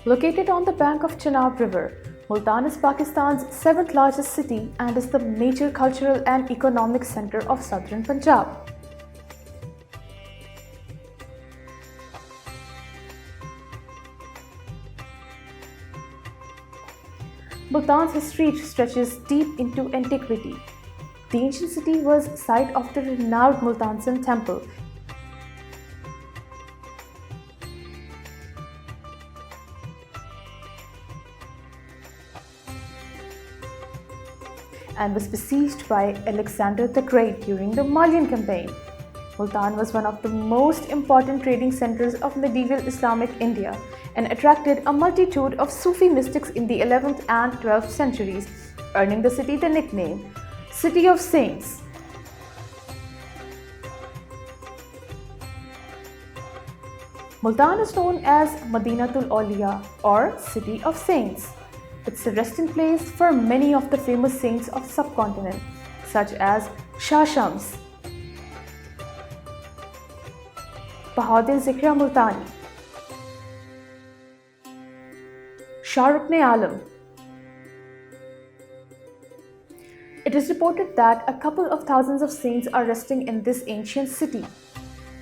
Located on the bank of Chenab River, Multan is Pakistan's 7th largest city and is the major cultural and economic center of southern Punjab. Multan's history stretches deep into antiquity. The ancient city was site of the renowned Multan Sun temple and was besieged by Alexander the Great during the Malian campaign. Multan was one of the most important trading centers of medieval Islamic India and attracted a multitude of Sufi mystics in the 11th and 12th centuries, earning the city the nickname City of Saints. Multan is known as Madinatul Awliya or City of Saints. It's a resting place for many of the famous saints of the subcontinent, such as Shah Shams, Bahadur Zikra Multani, Shah Rukn-e-Alam. It is reported that a couple of thousands of saints are resting in this ancient city.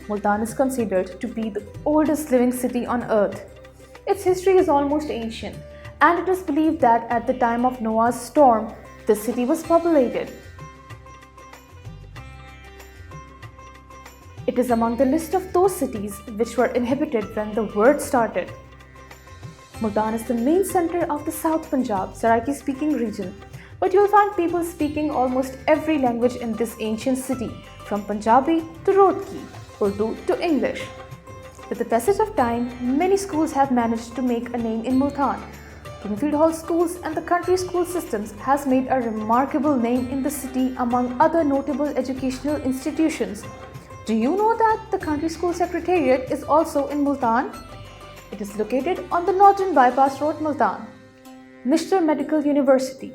Multan is considered to be the oldest living city on earth. Its history is almost ancient, and it is believed that at the time of Noah's storm, the city was populated. It is among the list of those cities which were inhabited when the world started. Multan is the main center of the South Punjab, Saraiki-speaking region, but you will find people speaking almost every language in this ancient city, from Punjabi to Rodki, Urdu to English. With the passage of time, many schools have managed to make a name in Multan. Kingfield Hall Schools and the country school systems has made a remarkable name in the city among other notable educational institutions. Do you know that the country school secretariat is also in Multan? It is located on the Northern Bypass Road, Multan. Nishtar Medical University.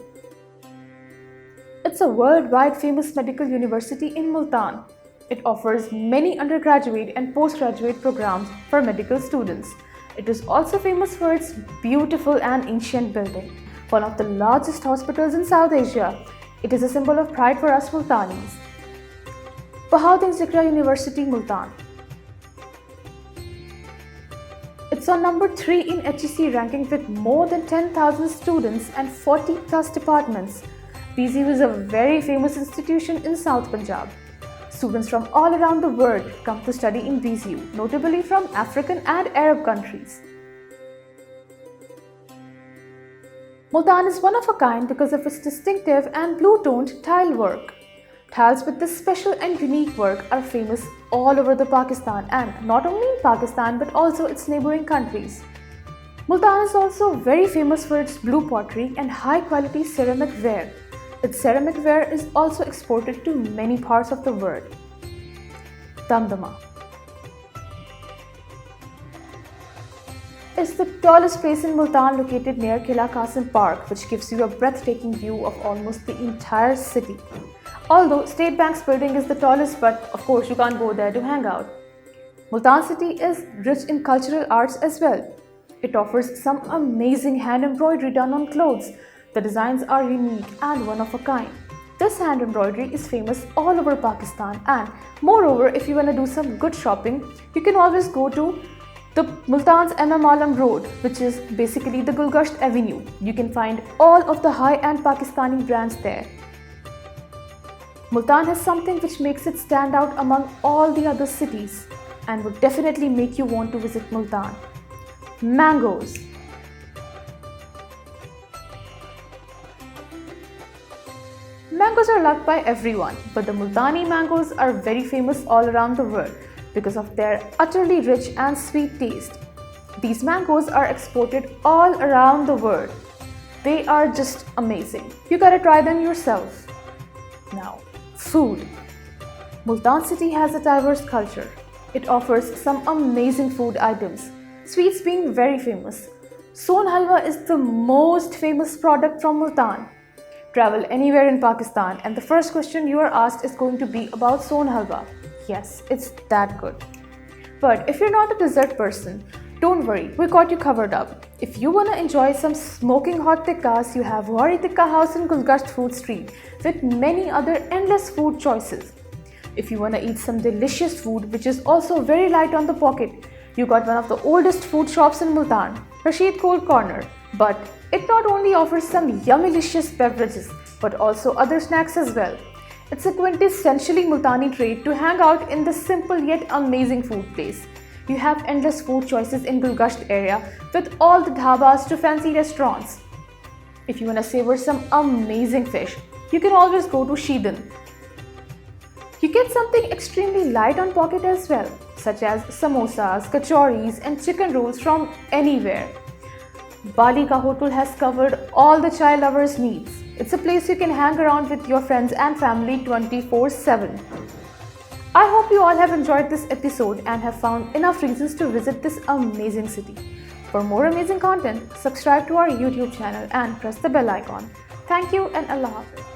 It's a worldwide famous medical university in Multan. It offers many undergraduate and postgraduate programs for medical students. It is also famous for its beautiful and ancient building, one of the largest hospitals in South Asia. It is a symbol of pride for us Multanis. Bahadur Zikra University, Multan. It's on number 3 in HEC ranking with more than 10,000 students and 40 plus departments. BZU is a very famous institution in South Punjab. Students from all around the world come to study in BZU, notably from African and Arab countries. Multan is one of a kind because of its distinctive and blue-toned tile work. Tiles with this special and unique work are famous all over the Pakistan, and not only in Pakistan but also its neighboring countries. Multan is also very famous for its blue pottery and high-quality ceramic ware. Its ceramic ware is also exported to many parts of the world. Damdama is the tallest place in Multan, located near Kila Qasim Park, which gives you a breathtaking view of almost the entire city. Although State Bank's building is the tallest, but of course you can't go there to hang out. Multan city is rich in cultural arts as well. It offers some amazing hand embroidery done on clothes. The designs are unique and one of a kind. This hand embroidery is famous all over Pakistan, and moreover, if you want to do some good shopping, you can always go to the Multan's MM Alam Road, which is basically the Gulgasht Avenue. You can find all of the high-end Pakistani brands there. Multan has something which makes it stand out among all the other cities and would definitely make you want to visit Multan. Mangoes. Mangoes are loved by everyone, but the Multani mangoes are very famous all around the world because of their utterly rich and sweet taste. These mangoes are exported all around the world. They are just amazing. You gotta try them yourself. Now, food. Multan city has a diverse culture. It offers some amazing food items, sweets being very famous. Son halwa is the most famous product from Multan. Travel anywhere in Pakistan and the first question you are asked is going to be about son halwa. Yes, it's that good. But if you're not a dessert person, Don't worry, we got you covered up. If you wanna enjoy some smoking hot tikkas, you have Wari Tikka House in Gulgasht Food Street with many other endless food choices. If you wanna eat some delicious food which is also very light on the pocket, you got one of the oldest food shops in Multan, Rashid Cold Corner. But it not only offers some yummylicious beverages but also other snacks as well. It's a quintessentially Multani trait to hang out in the simple yet amazing food place. You have endless food choices in Gulgasht area with all the dhabas to fancy restaurants. If you wanna savor some amazing fish, you can always go to Sheedan. You get something extremely light on pocket as well, such as samosas, kachoris and chicken rolls from anywhere. Bali Ka Hotel has covered all the chai lovers' needs. It's a place you can hang around with your friends and family 24/7. I hope you all have enjoyed this episode and have found enough reasons to visit this amazing city. For more amazing content, subscribe to our YouTube channel and press the bell icon. Thank you and Allah Hafiz.